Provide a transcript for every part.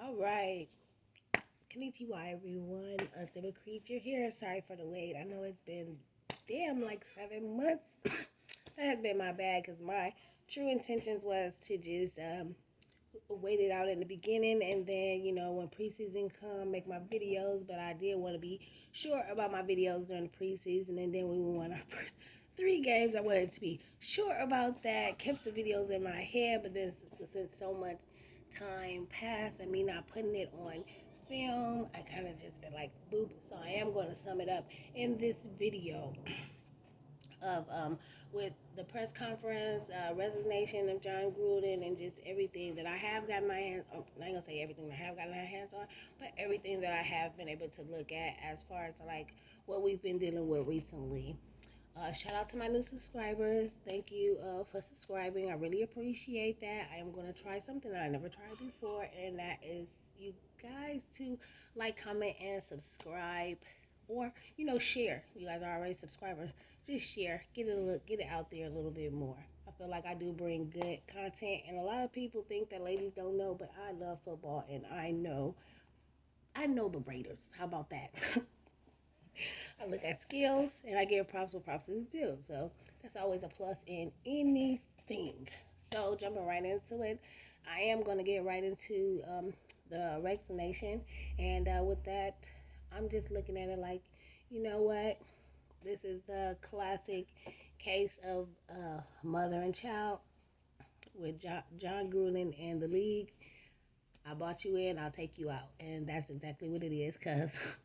All right. Konnichiwa, everyone. Simmer Creature here. Sorry for the wait. I know it's been like 7 months. That has been my bad because my true intentions was to just wait it out in the beginning and then, when preseason come, make my videos. But I did want to be sure about my videos during the preseason, and then we won our first 3 games. I wanted to be sure about that. Kept the videos in my head, but then since so much time passed and me not putting it on film, I kind of just been like boop. So I am going to sum it up in this video of with the press conference, resignation of John Gruden, and just everything that I have gotten my hands on. I'm not gonna say everything that I have gotten my hands on, but everything that I have been able to look at as far as like what we've been dealing with recently. Shout out to my new subscriber. Thank you for subscribing. I really appreciate that. I am going to try something that I never tried before, and that is you guys to like, comment, and subscribe, or share. You guys are already subscribers. Just share. Get it out there a little bit more. I feel like I do bring good content, and a lot of people think that ladies don't know, but I love football, and I know the Raiders. How about that? I look at skills and I give props what props is due. So that's always a plus in anything. So jumping right into it, I am going to get right into the vaccination. And with that, I'm just looking at it like, you know what? This is the classic case of mother and child with John Gruden and the league. I bought you in, I'll take you out. And that's exactly what it is, because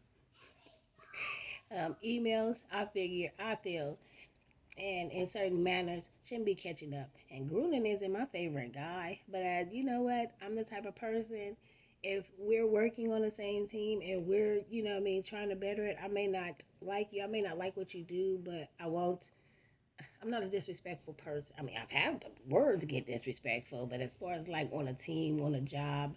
emails, I feel, and in certain manners, shouldn't be catching up. And Gruden isn't my favorite guy, but you know what? I'm the type of person, if we're working on the same team and we're, trying to better it, I may not like you, I may not like what you do, but I'm not a disrespectful person. I mean, I've had the word to get disrespectful, but as far as like on a team, on a job,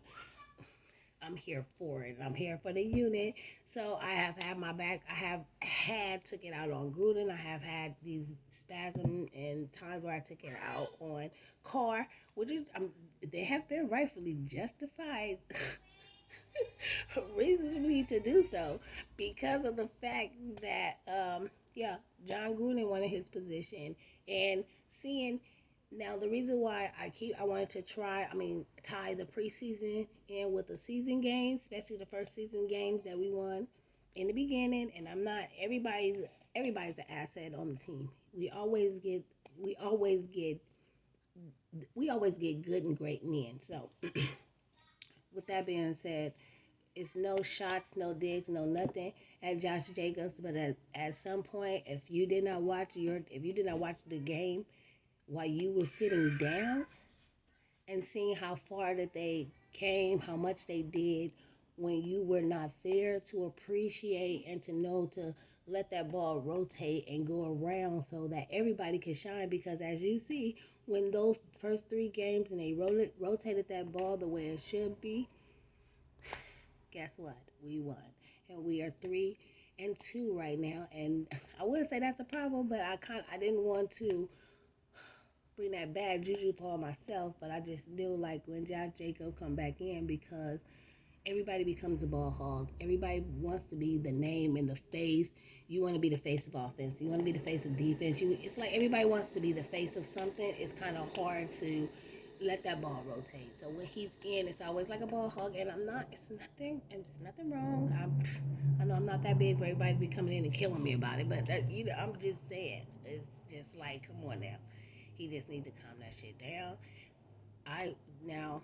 I'm here for it. I'm here for the unit. So I have had my back. I have had took it out on Gruden. I have had these spasms and times where I took it out on Carr, which is they have been rightfully justified reasonably to do so, because of the fact that John Gruden wanted his position, and seeing now the reason why I wanted to tie the preseason in with the season games, especially the first season games that we won in the beginning. And I'm not everybody's an asset on the team. We always get good and great men. So with that being said, it's no shots, no digs, no nothing at J.Jacobs. But at some point, if you did not watch the game while you were sitting down and seeing how far that they came, how much they did when you were not there, to appreciate and to know to let that ball rotate and go around so that everybody can shine. Because as you see, when those first 3 games and they rotated that ball the way it should be, guess what? We won. And we are 3-2 right now. And I wouldn't say that's a problem, but I didn't want to bring that bad juju upon myself, but I just knew like when J.Jacobs come back in, because everybody becomes a ball hog. Everybody wants to be the name and the face. You want to be the face of offense. You want to be the face of defense. It's like everybody wants to be the face of something. It's kind of hard to let that ball rotate. So when he's in, it's always like a ball hog, and I'm not. It's nothing wrong. I know I'm not that big for everybody to be coming in and killing me about it, but I'm just saying. It's just like, come on now. He just needs to calm that shit down. Now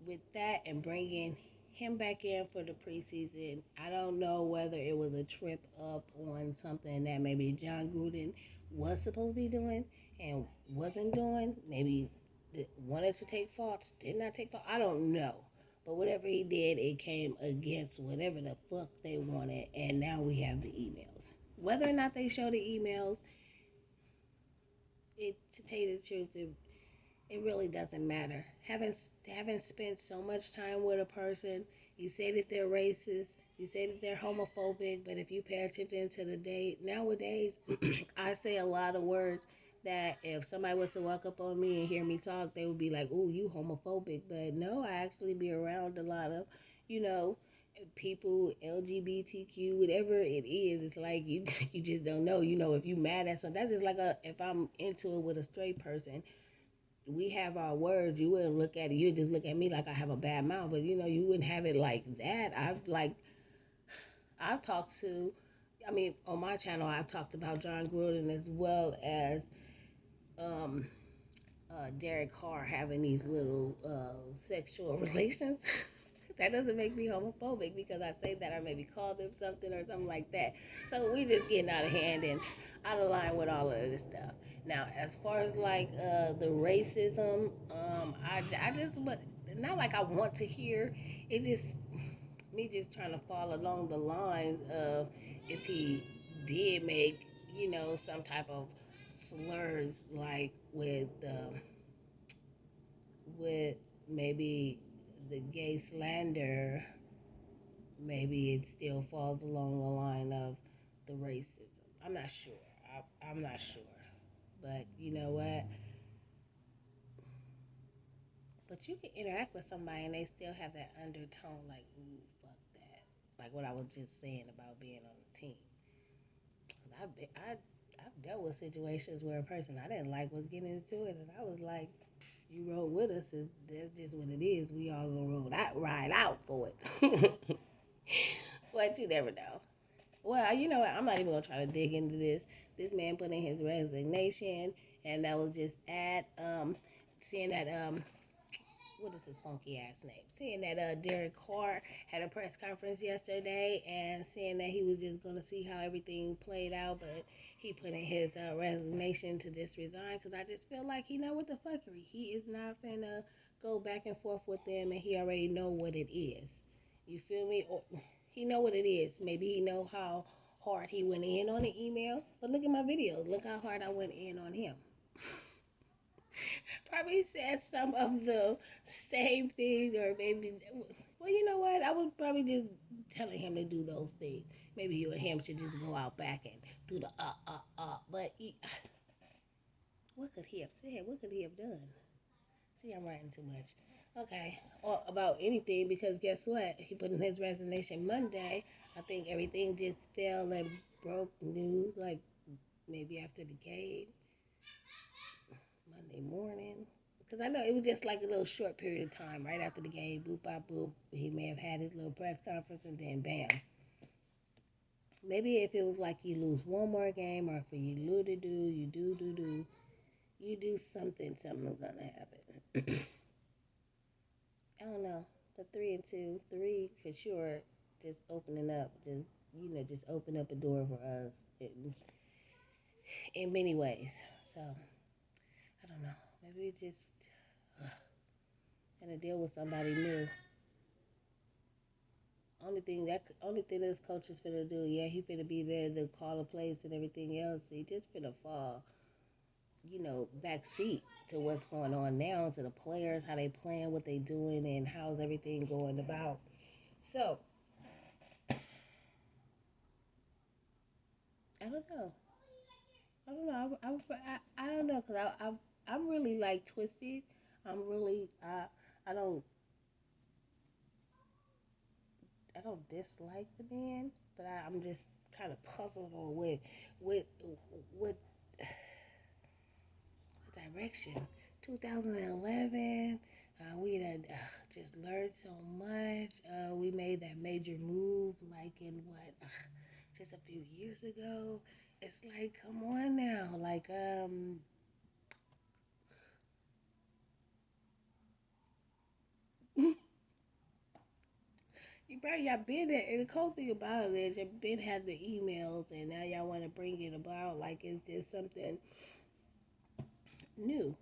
with that and bringing him back in for the preseason, I don't know whether it was a trip up on something that maybe John Gruden was supposed to be doing and wasn't doing. Maybe wanted to take faults, did not take fault. I don't know. But whatever he did, it came against whatever the fuck they wanted, and now we have the emails. Whether or not they show the emails, to tell you the truth, it really doesn't matter. Having spent so much time with a person, you say that they're racist, you say that they're homophobic, but if you pay attention to the day nowadays, I say a lot of words that if somebody was to walk up on me and hear me talk, they would be like, "Ooh, you homophobic." But no, I actually be around a lot of, you know, people LGBTQ, whatever it is. It's like you you just don't know. If you mad at something, that's just like if I'm into it with a straight person. We have our words. You wouldn't look at it. You just look at me like I have a bad mouth, but you wouldn't have it like that. I've talked to, I mean, on my channel, I've talked about John Gruden as well as um, Derek Carr having these little sexual relations. That doesn't make me homophobic because I say that or maybe call them something or something like that. So we just getting out of hand and out of line with all of this stuff. Now, as far as like the racism, I just, but not like I want to hear. It just me just trying to fall along the lines of if he did make some type of slurs like with maybe the gay slander, maybe it still falls along the line of the racism. I'm not sure. I'm not sure. But you know what? But you can interact with somebody and they still have that undertone like, ooh, fuck that. Like what I was just saying about being on the team. Cause I've dealt with situations where a person I didn't like was getting into it, and I was like, "You rode with us. That's just what it is. We all gonna ride out for it." But you never know. Well, you know what? I'm not even gonna try to dig into this. This man put in his resignation, and that was just at seeing that what is his funky ass name? Seeing that Derek Carr had a press conference yesterday and saying that he was just going to see how everything played out, but he put in his resignation to just resign because I just feel like he know what the fuckery. He is not finna go back and forth with them, and he already know what it is. You feel me? Or he know what it is. Maybe he know how hard he went in on the email, but look at my video. Look how hard I went in on him. Probably said some of the same things, or maybe, well, you know what? I would probably just telling him to do those things. Maybe you and him should just go out back and do the But what could he have said? What could he have done? See, I'm writing too much. Okay, or about anything because guess what? He put in his resignation Monday. I think everything just fell and broke news like maybe after the game. Monday morning. Because I know it was just like a little short period of time right after the game. Boop, bop, boop. He may have had his little press conference and then bam. Maybe if it was like you lose one more game or if you lose to do, you do something, something's going to happen. I don't know. The 3-2, three for sure, just opening up, just open up a door for us in many ways. So, I don't know. Maybe we just gonna deal with somebody new. Only thing this coach is finna do, yeah, he finna be there to call the plays and everything else. He just finna fall, back seat to what's going on now, to the players, how they playing, what they doing, and how's everything going about. So I don't know. I don't know. I don't know because I'm really like twisted. I'm really I don't dislike the man, but I'm just kind of puzzled on with what direction. 2011, we had just learned so much. We made that major move like in what, just a few years ago. It's like, come on now, like you probably y'all been there, and the cool thing about it is you been had the emails, and now y'all want to bring it about like it's just something new,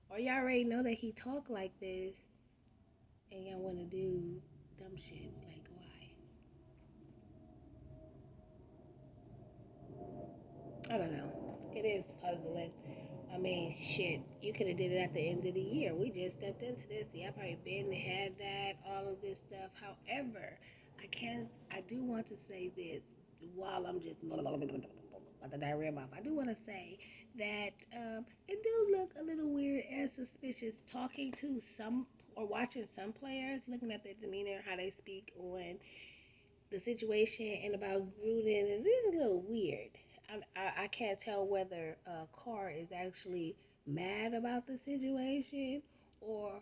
or y'all already know that he talk like this, and y'all want to do dumb shit. Like why? I don't know. It is puzzling. I mean, shit, you could have did it at the end of the year. We just stepped into this. Yeah, I probably been had that, all of this stuff. However, I do want to say this while I'm just about the diarrhea mouth, I do want to say that it do look a little weird and suspicious talking to some or watching some players, looking at their demeanor, how they speak on the situation and about Gruden. It is a little weird. I can't tell whether Carr is actually mad about the situation or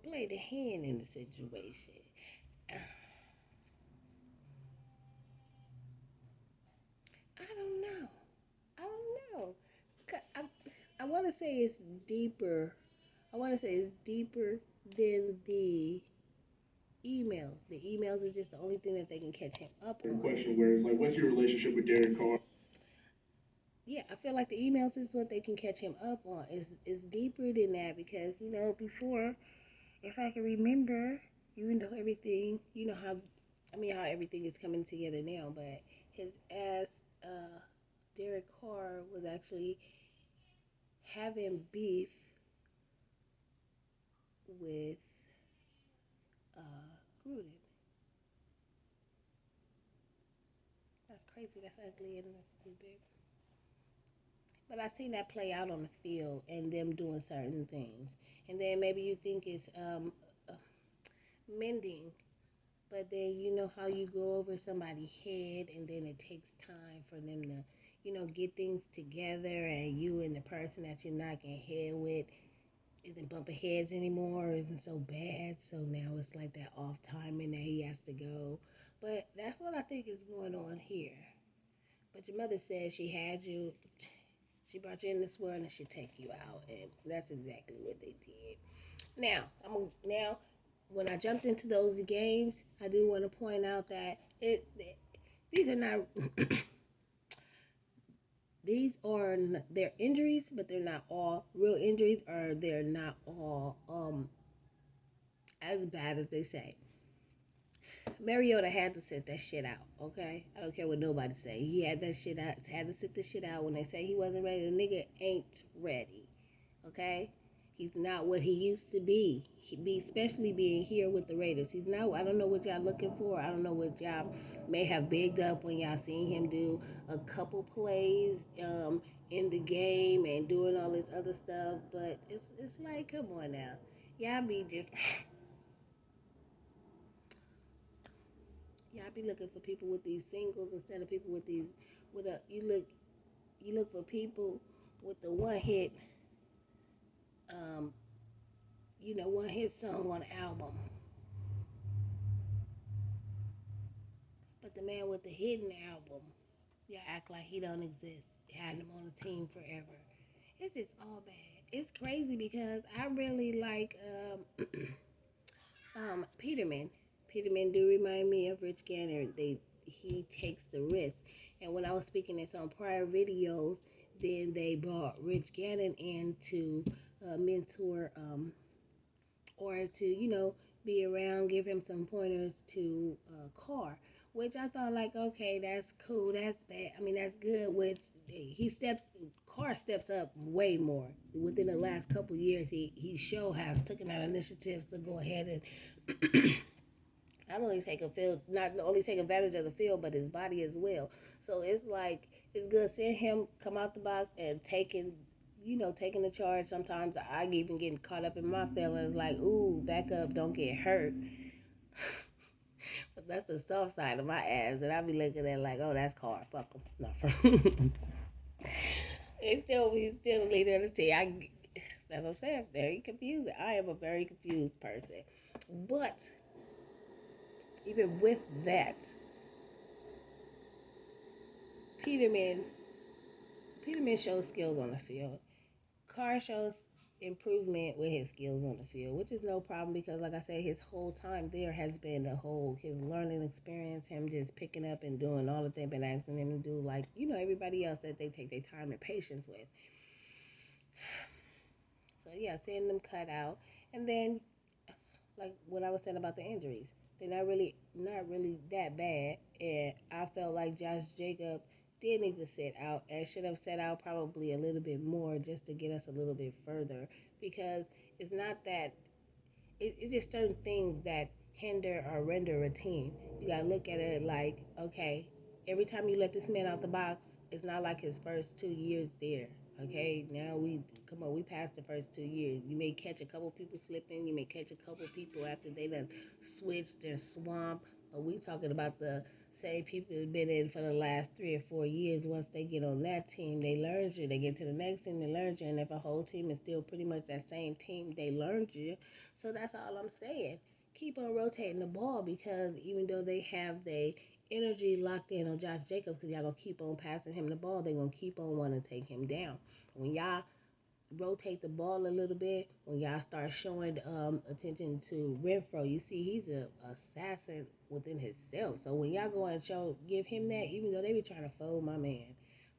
played a hand in the situation. I don't know. I don't know. I want to say it's deeper. I want to say it's deeper than the emails. The emails is just the only thing that they can catch him up on. Question where it's like, what's your relationship with Derek Carr? Yeah, I feel like the emails is what they can catch him up on. Is deeper than that because before, if I can remember, even though everything, how everything is coming together now, but his ass, Derek Carr was actually having beef with Gruden. That's crazy. That's ugly and that's stupid. But I seen that play out on the field and them doing certain things. And then maybe you think it's mending, but then you know how you go over somebody's head and then it takes time for them to, get things together and you and the person that you're knocking head with isn't bumping heads anymore, isn't so bad. So now it's like that off timing that he has to go. But that's what I think is going on here. But your mother said she had you, she brought you in this world and she take you out, and that's exactly what they did. Now when I jumped into those games, I do want to point out that these are not these are they're injuries, but they're not all real injuries, or they're not all as bad as they say. Mariota had to sit that shit out, okay? I don't care what nobody say. He had that shit out. Had to sit the shit out. When they say he wasn't ready, the nigga ain't ready, okay? He's not what he used to be. Especially being here with the Raiders. He's not. I don't know what y'all looking for. I don't know what y'all may have bigged up when y'all seen him do a couple plays in the game and doing all this other stuff. But it's like, come on now, y'all be just. Yeah, I be looking for people with these singles instead of people with these with a you look for people with the um one hit song on the album. But the man with the hidden album, y'all act like he don't exist. Had him on the team forever. It's just all bad. It's crazy because I really like Peterman. Peterman do remind me of Rich Ganner. He takes the risk. And when I was speaking in some prior videos, then they brought Rich Gannon in to mentor or to be around, give him some pointers to Carr, which I thought like, okay, that's cool, that's bad. I mean, that's good. Which Carr steps up way more within the last couple years. He sure has taken out initiatives to go ahead and not only take advantage of the field, but his body as well. So it's like it's good seeing him come out the box and taking the charge. Sometimes I even getting caught up in my feelings, like, ooh, back up, don't get hurt. But that's the soft side of my ass, and I be looking at like, oh, that's Carr, fuck him, not for. He's still the leader of the team. That's what I'm saying. Very confused. I am a very confused person, but even with that, Peterman Peterman shows skills on the field. Carr shows improvement with his skills on the field, which is no problem because, like I said, his whole time there has been his learning experience, him just picking up and doing all that they've been asking him to do, like everybody else that they take their time and patience with. So yeah, seeing them cut out, and then like what I was saying about the injuries, they're not really that bad. And I felt like Josh Jacobs did need to sit out and should have sat out probably a little bit more just to get us a little bit further because it's not that it's just certain things that hinder or render a team. You gotta look at it like, okay, every time you let this man out the box, it's not like his first 2 years there. Okay, now we passed the first 2 years. You may catch a couple people slipping, you may catch a couple people after they done switched and swamped. But we talking about the same people that been in for the last 3 or 4 years. Once they get on that team, they learn you. They get to the next team, they learn you. And if a whole team is still pretty much that same team, they learned you. So that's all I'm saying. Keep on rotating the ball because even though they have their energy locked in on Josh Jacobs, because y'all gonna keep on passing him the ball, they gonna keep on wanting to take him down. When y'all rotate the ball a little bit, when y'all start showing attention to Renfro, you see he's a assassin within himself. So when y'all go and give him that, even though they be trying to fold my man,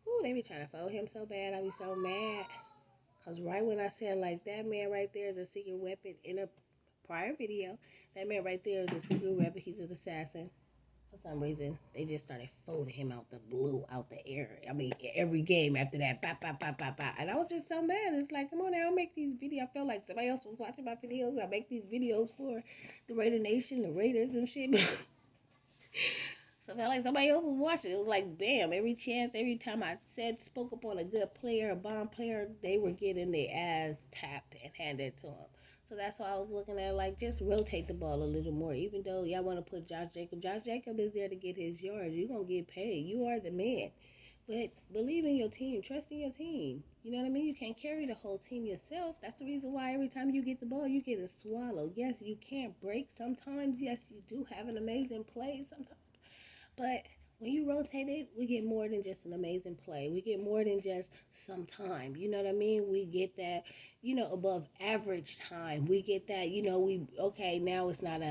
ooh, they be trying to fold him so bad, I be so mad. Cause right when I said like that man right there is a secret weapon in a prior video, that man right there is a secret weapon. He's an assassin. For some reason, they just started folding him out the blue, out the air. I mean, every game after that, bop, bop, bop, bop, bop. And I was just so mad. It's like, come on now, I'll make these videos. I felt like somebody else was watching my videos. I make these videos for the Raider Nation, the Raiders and shit. So I felt like somebody else was watching. It was like, bam, every chance, every time I spoke up on a good player, a bomb player, they were getting their ass tapped and handed to them. So that's why I was looking at like just rotate the ball a little more. Even though y'all want to put Josh Jacobs is there to get his yards. You're gonna get paid. You are the man. But believe in your team. Trust in your team. You know what I mean? You can't carry the whole team yourself. That's the reason why every time you get the ball, you get a swallow. Yes, you can't break sometimes. Yes, you do have an amazing play sometimes. But when you rotate it, we get more than just an amazing play. We get more than just some time. You know what I mean? We get that, above average time. We get that, now it's not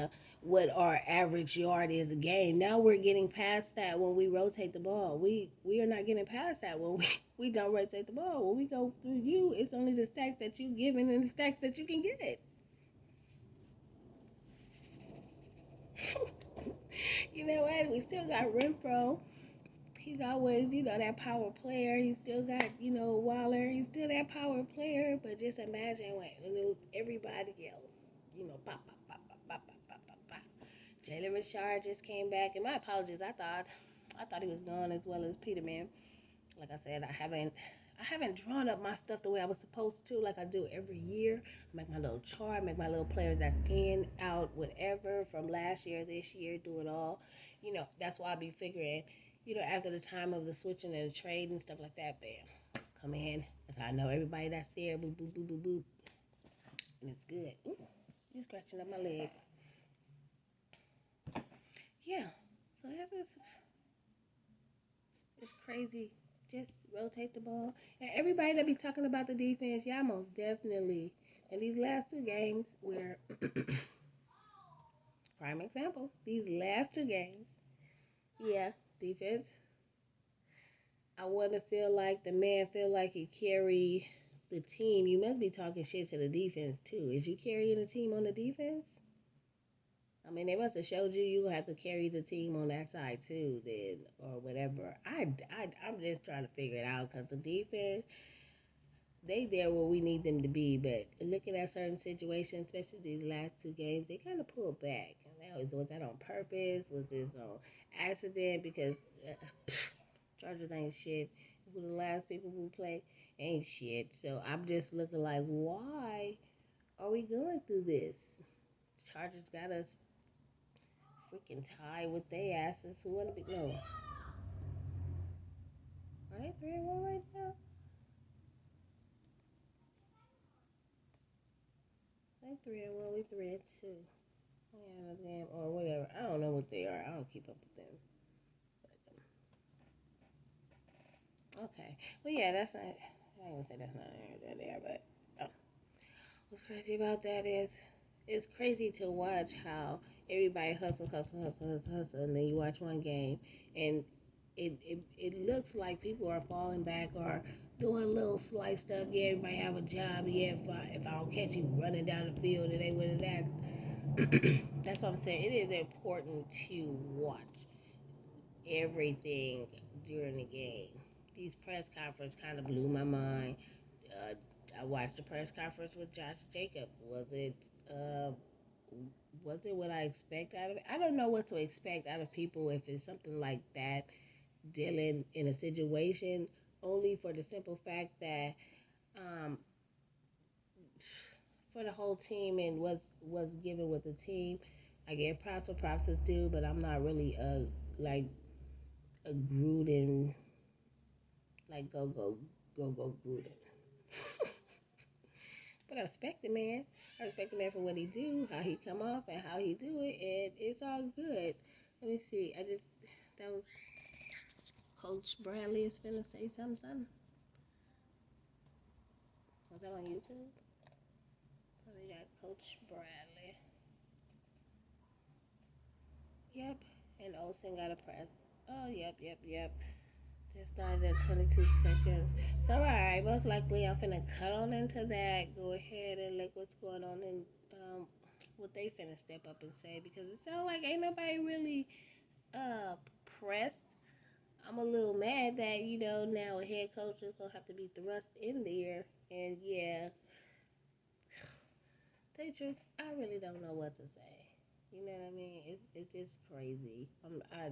what our average yard is a game. Now we're getting past that when we rotate the ball. We are not getting past that when we don't rotate the ball. When we go through you, it's only the stacks that you given and the stacks that you can get. You know what? We still got Renfro. He's always, that power player. He still got, Waller. He's still that power player. But just imagine when it was everybody else. Pop, pop, pop, pop, pop, pop, pop, pop, pop. Jalen Richard just came back. And my apologies. I thought he was gone as well as Peterman. Like I said, I haven't drawn up my stuff the way I was supposed to, like I do every year. I make my little chart, make my little players that's in, out, whatever, from last year, this year, do it all. That's why I be figuring, after the time of the switching and the trade and stuff like that, bam, come in. That's how I know everybody that's there, boop, boop, boop, boop, boop. And it's good. Ooh, you scratching up my leg. Yeah, so that's just, it's crazy. Just rotate the ball. And everybody that be talking about the defense, y'all most definitely. In these last two games, where prime example, these last two games, yeah, defense. I want to feel like the man feel like he carry the team. You must be talking shit to the defense too. Is you carrying the team on the defense? I mean, they must have showed you have to carry the team on that side too, then, or whatever. I'm just trying to figure it out because the defense, they there where we need them to be. But looking at certain situations, especially these last two games, they kind of pulled back. Was that on purpose? Was this on accident? Because Chargers ain't shit. Who the last people who play ain't shit. So I'm just looking like, why are we going through this? Chargers got us freaking tied with their asses. Who wanna be no? Are they 3-1 right now? They 3-1. We 3-2. Yeah, damn, or whatever. I don't know what they are. I don't keep up with them. Okay. Well, yeah, that's not. I ain't gonna say that's not there, but what's crazy about that is it's crazy to watch how everybody hustle, hustle, hustle, hustle, hustle, and then you watch one game and it looks like people are falling back or doing little slight stuff. Yeah, everybody have a job. Yeah, if I don't catch you running down the field and they with that. That's what I'm saying. It is important to watch everything during the game. These press conferences kind of blew my mind. I watched the press conference with Josh Jacobs. Was it was it what I expect out of it? I don't know what to expect out of people if it's something like that, dealing in a situation, only for the simple fact that um, for the whole team and was given with the team, I get props what props is due, but I'm not really like a Gruden, like go Gruden. But I respect the man. I respect the man for what he do, how he come off, and how he do it, and it's all good. Let me see. That was Coach Bradley is finna say something. Was that on YouTube? Oh, we got Coach Bradley. Yep. And Olsen got a press. Oh, yep. Just started at 22 seconds. So, alright, most likely I'm finna cut on into that. Go ahead and look what's going on and what they finna step up and say, because it sounds like ain't nobody really uh pressed. I'm a little mad that, now a head coach is gonna have to be thrust in there. And yeah, tell you the truth, I really don't know what to say. You know what I mean? It's just crazy. I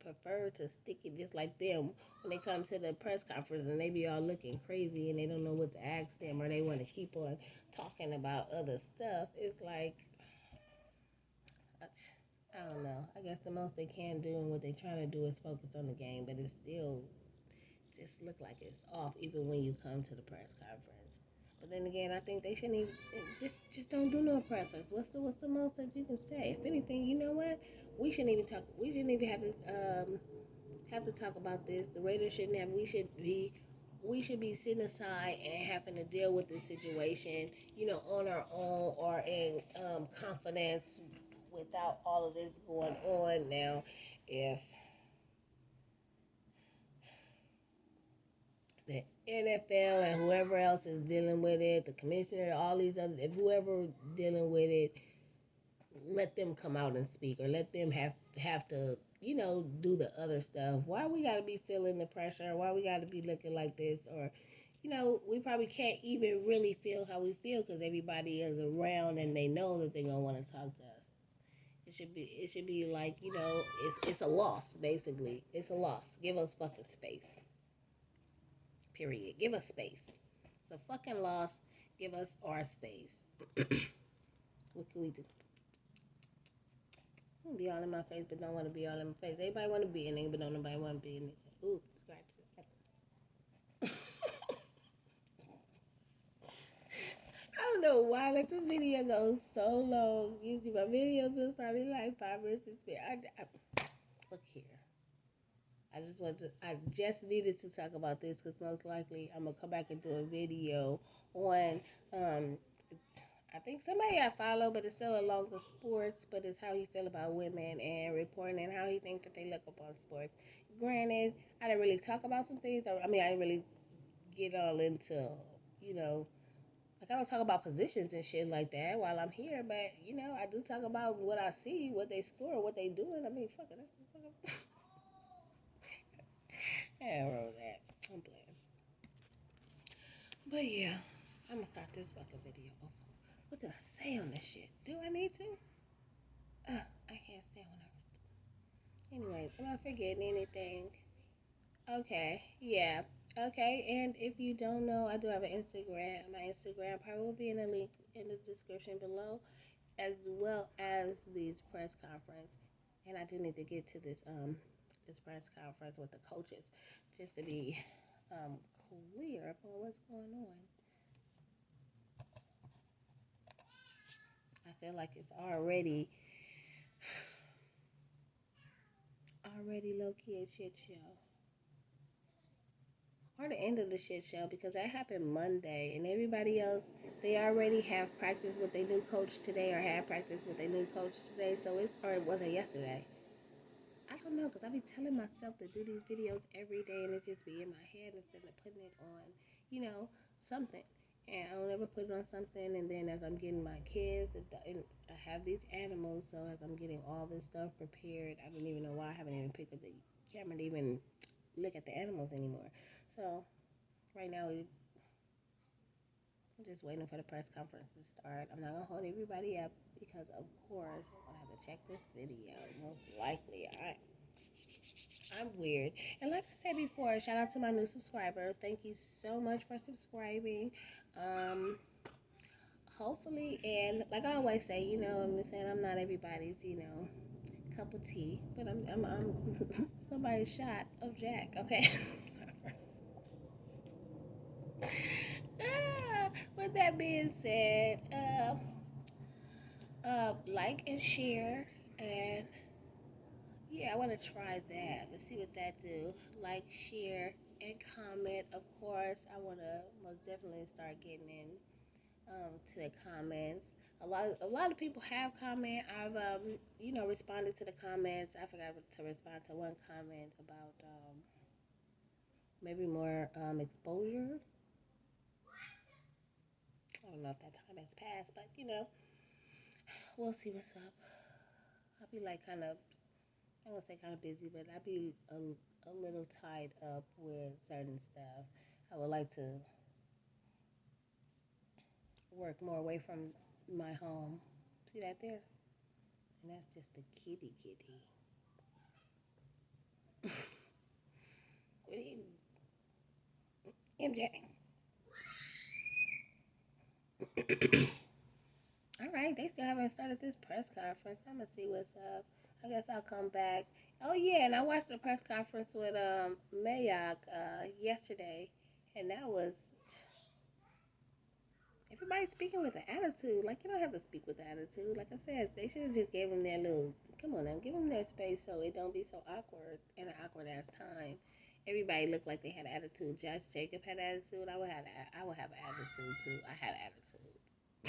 prefer to stick it just like them when they come to the press conference and they be all looking crazy and they don't know what to ask them, or they want to keep on talking about other stuff. It's like, I don't know. I guess the most they can do and what they're trying to do is focus on the game, but it still just look like it's off even when you come to the press conference. But then again, I think they shouldn't even just don't do no pressers. What's the most that you can say? If anything, you know what? We shouldn't even talk. We shouldn't even have to talk about this. The Raiders shouldn't have. We should be sitting aside and having to deal with this situation, on our own or in confidence, without all of this going on. Now, if the NFL and whoever else is dealing with it, the commissioner, all these other, if whoever dealing with it, let them come out and speak, or let them have to, do the other stuff. Why we got to be feeling the pressure? Why we got to be looking like this? Or, we probably can't even really feel how we feel because everybody is around and they know that they're gonna want to talk to us. It should be like, it's a loss basically. It's a loss. Give us fucking space. Period. Give us space. It's a fucking loss. Give us our space. What can we do? Be all in my face, but don't want to be all in my face. Everybody want to be in it, but don't nobody want to be in it. Ooh, scratch it. I don't know why. Like, this video goes so long. You see, my videos is probably like 5 or 6 minutes. Look here. I just needed to talk about this because most likely I'm gonna come back and do a video on I think somebody I follow, but it's still along the sports, but it's how he feel about women and reporting and how he think that they look upon sports. Granted, I didn't really talk about some things. I didn't really get all into, you know, like, I don't talk about positions and shit like that while I'm here, but, I do talk about what I see, what they score, what they doing. I mean, fuck it, that's fucking... I wrote that. I'm playing. But yeah, I'm gonna start this fucking video. What did I say on this shit? Do I need to? I can't stand when I was... Anyways, am I forgetting anything? Okay, yeah. Okay, and if you don't know, I do have an Instagram. My Instagram probably will be in the link in the description below, as well as these press conference. And I do need to get to this press conference with the coaches, just to be clear about what's going on. I feel like it's already low key a shit show. Or the end of the shit show, because that happened Monday and everybody else, they already have practiced with their new coach today, or had practiced with their new coach today, or it wasn't yesterday. I don't know, because I be telling myself to do these videos every day and it just be in my head instead of putting it on, something. And I don't ever put it on something, and then as I'm getting my kids, and I have these animals, so as I'm getting all this stuff prepared, I don't even know why I haven't even picked up the camera to even look at the animals anymore. So right now, I'm just waiting for the press conference to start. I'm not gonna hold everybody up because, of course, I'm gonna have to check this video. Most likely, I'm weird. And like I said before, shout out to my new subscriber. Thank you so much for subscribing. Hopefully, and like I always say, I'm just saying I'm not everybody's, cup of tea, but I'm somebody's shot of Jack. Okay. With that being said, like and share, and yeah, I want to try that. Let's see what that do. Like, share, and comment. Of course, I want to most definitely start getting in to the comments. A lot of people have comment. I've responded to the comments. I forgot to respond to one comment about maybe more exposure. I don't know if that time has passed, but we'll see what's up. I'll be like kind of, I won't say kind of busy, but I'll be a little tied up with certain stuff. I would like to work more away from my home. See that there? And that's just the kitty. What do you, MJ? All right, they still haven't started this press conference. I'm gonna see what's up. I guess I'll come back. Oh yeah, and I watched the press conference with Mayock yesterday, and that was everybody speaking with an attitude. Like, you don't have to speak with attitude. Like I said, they should have just gave them their little. Come on now, give them their space so it don't be so awkward and an awkward ass time. Everybody looked like they had attitude. Josh Jacob had attitude. I would have an attitude too. I had attitude.